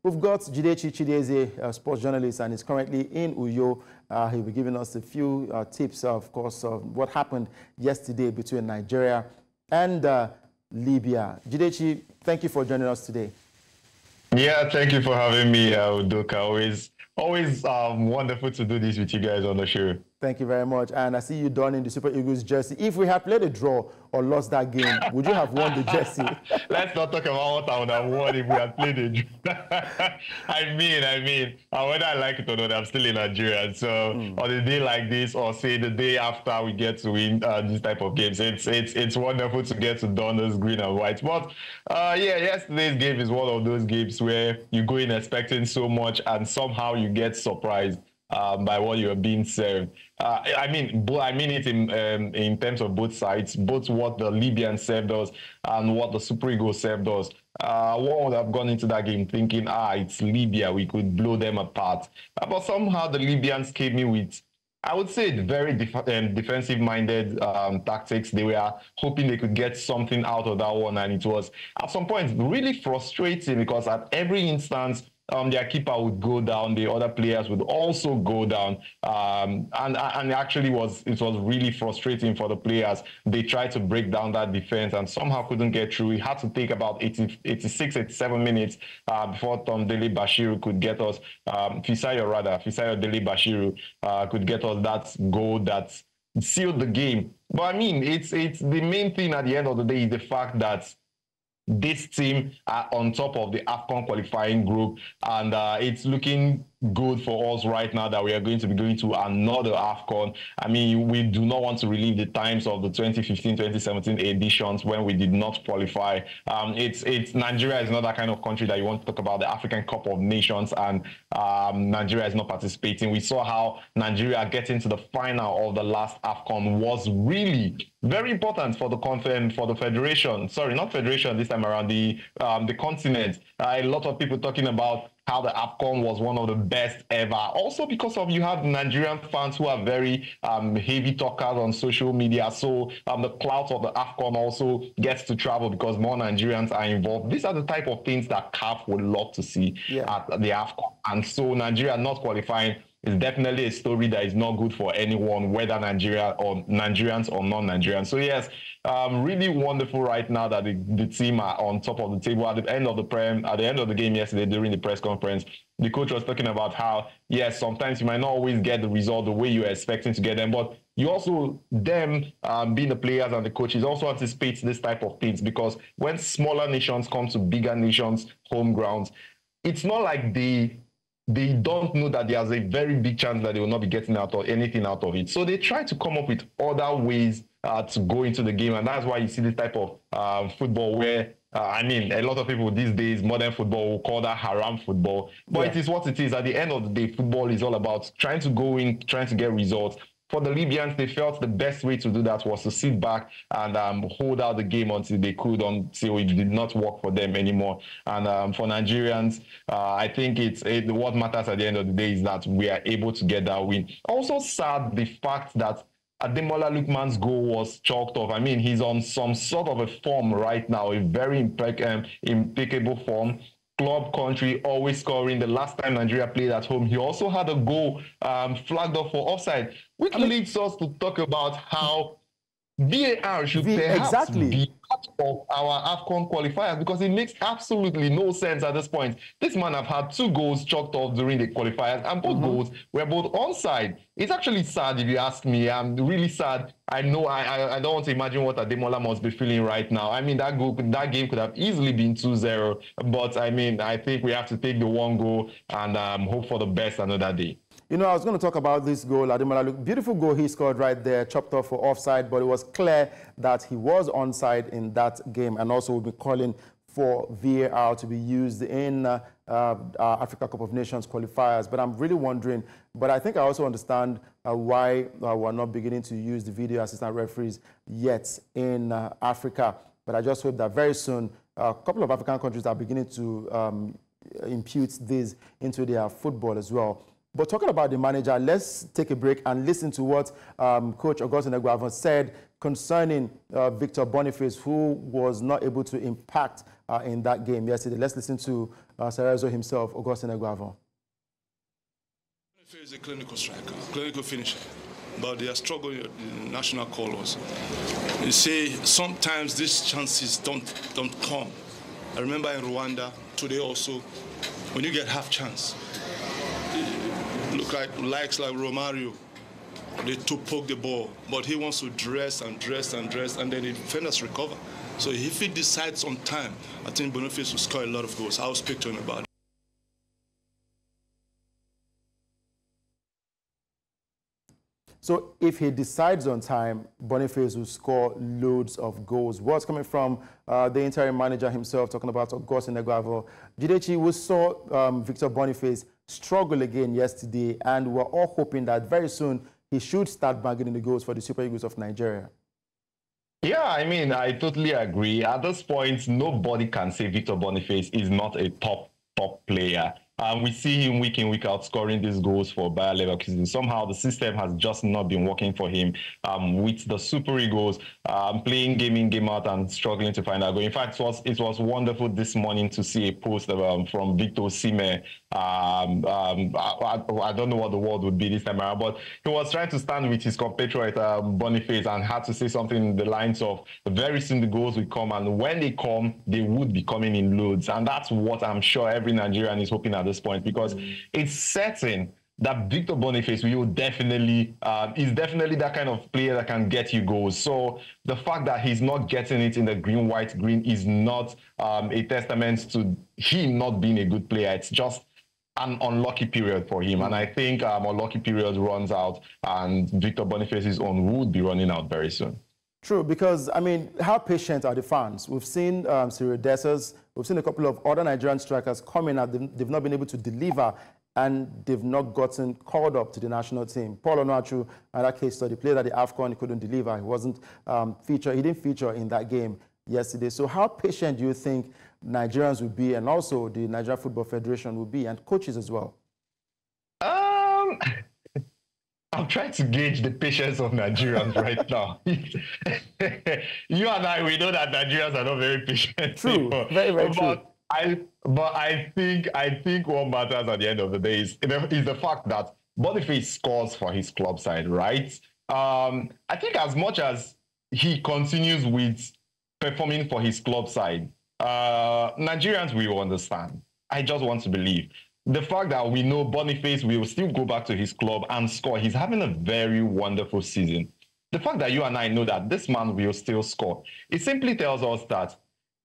We've got Jidechi Chidiezie, a sports journalist, and is currently in Uyo. He'll be giving us a few tips, of course, of what happened yesterday between Nigeria and Libya. Jidechi, thank you for joining us today. Yeah, thank you for having me, Udoka. Always wonderful to do this with you guys on the show. Thank you very much. And I see you donning the Super Eagles jersey. If we had played a draw or lost that game, would you have won the jersey? Let's not talk about what I would have won if we had played a draw. I mean, whether I like it or not, I'm still in Nigeria. So on a day like this, or say the day after we get to win this type of games, it's wonderful to get to don those green and white. But yeah, yesterday's game is one of those games where you go in expecting so much and somehow you get surprised by what you are being served. I mean it in terms of both sides, both what the Libyan served us and what the Super Eagles served us. One would have gone into that game thinking, it's Libya, we could blow them apart. But somehow the Libyans came in with, I would say, very defensive-minded tactics. They were hoping they could get something out of that one, and it was at some point really frustrating because at every instance, their keeper would go down, the other players would also go down, and actually it was really frustrating for the players. They tried to break down that defense and somehow couldn't get through. It had to take about 86, 87 minutes before Dele-Bashiru could get us, Fisayo Dele-Bashiru could get us that goal that sealed the game. But I mean, it's the main thing at the end of the day is the fact that this team are on top of the AFCON qualifying group, and it's looking good for us right now that we are going to be going to another AFCON. I mean, we do not want to relive the times of the 2015-2017 editions when we did not qualify. Nigeria is not that kind of country that you want to talk about the African Cup of Nations, and Nigeria is not participating. We saw how Nigeria getting to the final of the last AFCON was really very important for the federation. Sorry, not federation this time around, the continent. A lot of people talking about how the AFCON was one of the best ever. Also because of you have Nigerian fans who are very heavy talkers on social media. So the clout of the AFCON also gets to travel because more Nigerians are involved. These are the type of things that CAF would love to see at the AFCON. And so Nigeria not qualifying is definitely a story that is not good for anyone, whether Nigeria or Nigerians or non-Nigerians. So yes, really wonderful right now that the team are on top of the table. At the end of the game yesterday during the press conference, the coach was talking about how, yes, sometimes you might not always get the result the way you are expecting to get them, but you also, being the players and the coaches, also anticipate this type of things, because when smaller nations come to bigger nations' home grounds, it's not like they don't know that there's a very big chance that they will not be getting anything out of it. So they try to come up with other ways to go into the game. And that's why you see this type of football where, I mean, a lot of people these days, modern football, will call that haram football. But it is what it is. At the end of the day, football is all about trying to go in, trying to get results. For the Libyans, they felt the best way to do that was to sit back and hold out the game until they could, until it did not work for them anymore. And for Nigerians, I think what matters at the end of the day is that we are able to get that win. Also sad the fact that Ademola Lookman's goal was chalked off. I mean, he's on some sort of a form right now, a very impeccable form. Club country, always scoring. The last time Nigeria played at home, he also had a goal flagged up for offside, which leads us to talk about how VAR should perhaps be part of our AFCON qualifiers, because it makes absolutely no sense at this point. This man have had 2 goals chalked off during the qualifiers, and both goals were both onside. It's actually sad if you ask me. I'm really sad. I know I don't want to imagine what Ademola must be feeling right now. I mean, that game could have easily been 2-0, but I mean, I think we have to take the 1 goal and hope for the best another day. You know, I was going to talk about this goal. Ademola, beautiful goal he scored right there, chopped off for offside, but it was clear that he was onside in that game, and also we'll be calling for VAR to be used in Africa Cup of Nations qualifiers. But I'm really wondering, but I think I also understand why we're not beginning to use the video assistant referees yet in Africa. But I just hope that very soon a couple of African countries are beginning to impute this into their football as well. But talking about the manager, let's take a break and listen to what Coach Augustin Eguavoen said concerning Victor Boniface, who was not able to impact in that game yesterday. Let's listen to Cerezo himself, Augustin Eguavoen. Boniface is a clinical striker, clinical finisher, but they are struggling with the national colours. You see, sometimes these chances don't come. I remember in Rwanda, today also, when you get half chance, look like likes like Romario, they poke the ball, but he wants to dress and dress and dress, and then the defenders recover. So if he decides on time, I think Boniface will score a lot of goals. I'll speak to him about it. So if he decides on time, Boniface will score loads of goals. What's coming from the interim manager himself, talking about Augustin Eguavoen. Jidechi, we saw Victor Boniface struggle again yesterday, and we're all hoping that very soon he should start bagging in the goals for the Super Eagles of Nigeria. Yeah, I mean, I totally agree. At this point, nobody can say Victor Boniface is not a top player. We see him week in, week out scoring these goals for Bayer Leverkusen. Somehow the system has just not been working for him with the Super Eagles, playing game in, game out and struggling to find a goal. In fact, it was wonderful this morning to see a post from Victor Osimhen. I don't know what the word would be this time around, but he was trying to stand with his compatriot Boniface and had to say something in the lines of, very soon the goals will come, and when they come, they would be coming in loads. And that's what I'm sure every Nigerian is hoping at this point, because it's certain that Victor Boniface will definitely is definitely that kind of player that can get you goals. So the fact that he's not getting it in the green, white, green is not a testament to him not being a good player. It's just an unlucky period for him. And I think unlucky period runs out, and Victor Boniface's own would be running out very soon. True, because, I mean, how patient are the fans? We've seen Cyril Dessers, we've seen a couple of other Nigerian strikers coming out. They've not been able to deliver, and they've not gotten called up to the national team. Paul Onuachu, another case study, played at the AFCON, he couldn't deliver. He wasn't featured. He didn't feature in that game yesterday. So how patient do you think Nigerians will be, and also the Nigeria Football Federation will be, and coaches as well? I'm trying to gauge the patience of Nigerians right now. You and I, we know that Nigerians are not very patient. True, very, very true. But I think what matters at the end of the day is the fact that Boniface scores for his club side, right? I think as much as he continues with performing for his club side, Nigerians will understand. I just want to believe. The fact that we know Boniface will still go back to his club and score. He's having a very wonderful season. The fact that you and I know that this man will still score, it simply tells us that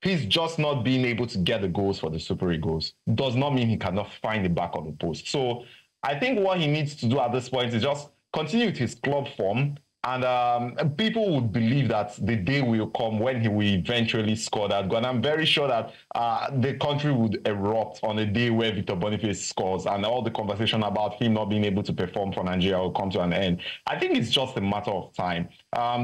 he's just not being able to get the goals for the Super Eagles. Does not mean he cannot find the back of the post. So I think what he needs to do at this point is just continue with his club form, and people would believe that the day will come when he will eventually score that goal. And I'm very sure that the country would erupt on a day where Victor Boniface scores, and all the conversation about him not being able to perform for Nigeria will come to an end. I think it's just a matter of time.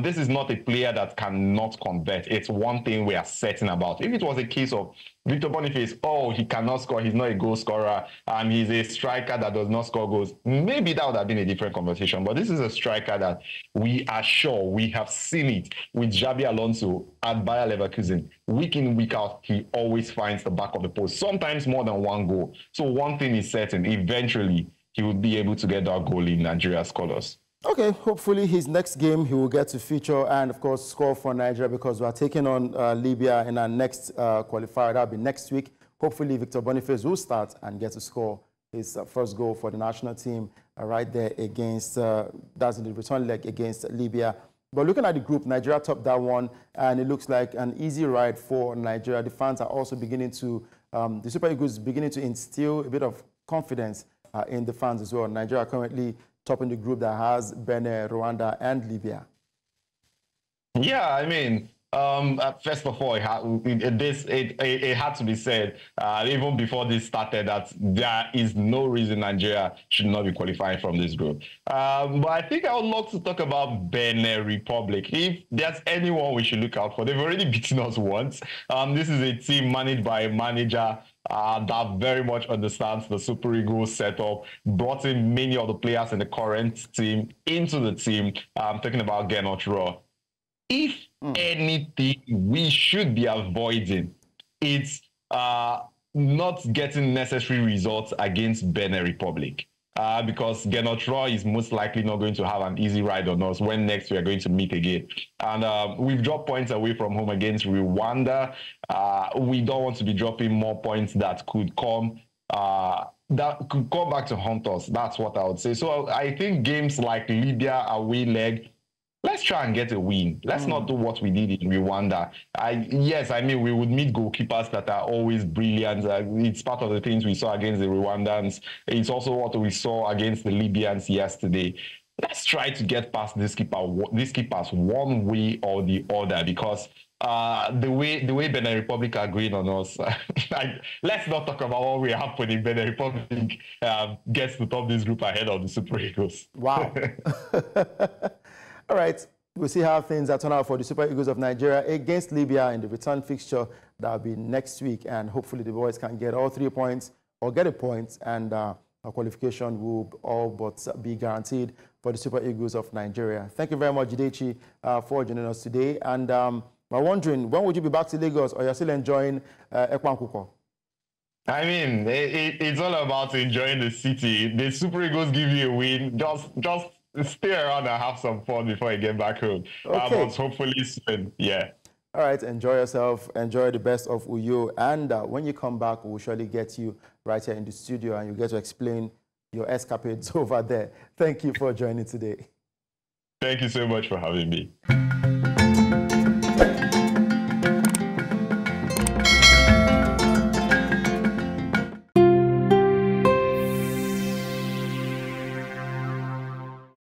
This is not a player that cannot convert. It's one thing we are certain about. If it was a case of Victor Boniface, oh, he cannot score, he's not a goal scorer, and he's a striker that does not score goals, maybe that would have been a different conversation. But this is a striker that we are sure, we have seen it with Xabi Alonso at Bayer Leverkusen. Week in, week out, he always finds the back of the post, sometimes more than one goal. So one thing is certain, eventually he will be able to get that goal in Nigeria's colours. Okay, hopefully his next game he will get to feature and, of course, score for Nigeria, because we are taking on Libya in our next qualifier. That will be next week. Hopefully Victor Boniface will start and get to score his first goal for the national team right there against, that's in the return leg against Libya. But looking at the group, Nigeria topped that one, and it looks like an easy ride for Nigeria. The fans are also beginning to, the Super Eagles is beginning to instill a bit of confidence in the fans as well. Nigeria currently topping the group that has Benin, Rwanda, and Libya. Yeah, I mean, first of all, it had to be said, even before this started, that there is no reason Nigeria should not be qualifying from this group. But I think I would love to talk about Benin Republic. If there's anyone we should look out for, they've already beaten us once. This is a team managed by a manager that very much understands the Super Eagles setup, brought in many of the players in the current team into the team. I'm talking about Gernot Rohr. If anything we should be avoiding, it's not getting necessary results against Benin Republic. Because Gernot Rohr is most likely not going to have an easy ride on us when next we are going to meet again. And we've dropped points away from home against Rwanda. We don't want to be dropping more points that could come back to haunt us. That's what I would say. So I think games like Libya away leg, let's try and get a win. Let's not do what we did in Rwanda. Yes, I mean, we would meet goalkeepers that are always brilliant. It's part of the things we saw against the Rwandans. It's also what we saw against the Libyans yesterday. Let's try to get past these keepers one way or the other, because the way Benin Republic are going on us, let's not talk about what will happen if Benin Republic gets to top this group ahead of the Super Eagles. Wow. All right, we'll see how things are turn out for the Super Eagles of Nigeria against Libya in the return fixture. That'll be next week, and hopefully the boys can get all 3 points or get a point, and our qualification will all but be guaranteed for the Super Eagles of Nigeria. Thank you very much, Jidechi, for joining us today. And I'm wondering, when would you be back to Lagos, or you're still enjoying Ekwankuko? I mean, it's all about enjoying the city. The Super Eagles give you a win. Just stay around and have some fun before you get back home. Okay. But hopefully soon, yeah. All right, enjoy yourself. Enjoy the best of Uyo. And when you come back, we'll surely get you right here in the studio, and you get to explain your escapades over there. Thank you for joining today. Thank you so much for having me.